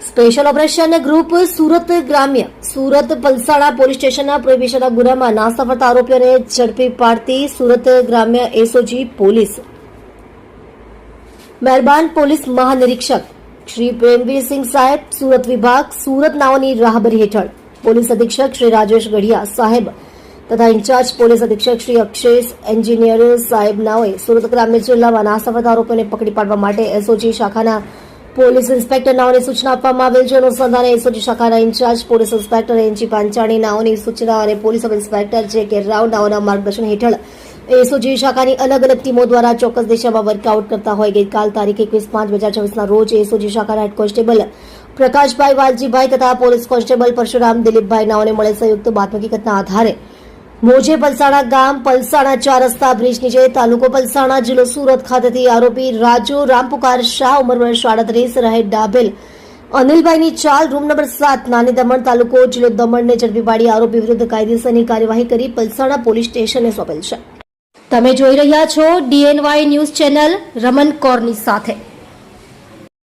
Special operation group Surat ગ્રામ્ય Surat Palsana police સ્ટેશનના પ્રોહિબિશનના ગુનામાં નાસ્તા ફરતા આરોપીઓને ઝડપી પાડતી સુરત ગ્રામ્ય એસઓજી પોલીસ મહેરબાન પોલીસ મહાનિરીક્ષક શ્રી પ્રેમવીરસિંહ સાહેબ સુરત વિભાગ સુરત નાઓની રાહબરી હેઠળ પોલીસ અધિક્ષક શ્રી રાજેશ ગઢિયા સાહેબ તથા ઇન્ચાર્જ પોલીસ અધિક્ષક શ્રી અક્ષેશ એન્જિનિયર સાહેબ નાઓએ સુરત ગ્રામ્ય જિલ્લામાં નાસ્તા ફરતા આરોપીઓને પકડી પાડવા માટે એસઓજી શાખાના પોલીસ ઇન્સ્પેક્ટર નાઓને સૂચના આપવામાં આવેલ છે. અનુસંધાને એસઓજી શાખાના incharge police inspector NG Panchani નાઓની સૂચના અને પોલીસ સબ ઇન્સ્પેક્ટર જે કે રાવ નાઓના માર્ગદર્શન હેઠળ એસઓજી શાખાની અલગ અલગ ટીમો દ્વારા ચોક્કસ દિશામાં વર્કઆઉટ કરતા હોય ગઈકાલ તારીખ 21/5/2024ના રોજ એસઓજી શાખાના હેડ કોન્સ્ટેબલ પ્રકાશભાઈ વાલજીભાઈ તથા પોલીસ કોન્સ્ટેબલ પરશુરામ દિલીપભાઈ નાઓને મળેલ સંયુક્ત બાતમી હકીકતના આધારે મોજે પલસાણા ગામ પલસાણા 4 રસ્તા બ્રિજ નીચે તાલુકો પલસાણા જિલ્લો સુરત ખાતેથી આરોપી રાજુ રામપુકાર શાહ ઉંમર વર્ષ 38 રહે ડાભેલ અનિલભાઈની ચાલ રૂમ નંબર 7 નાની દમણ તાલુકો જિલ્લો દમણને ઝડપી પાડી આરોપી વિરુદ્ધ કાયદેસરની કાર્યવાહી કરી પલસાણા પોલીસ સ્ટેશને સોંપેલ છે. તમે જોઈ રહ્યા છો DNY ન્યૂઝ ચેનલ રમન કૌરની સાથે.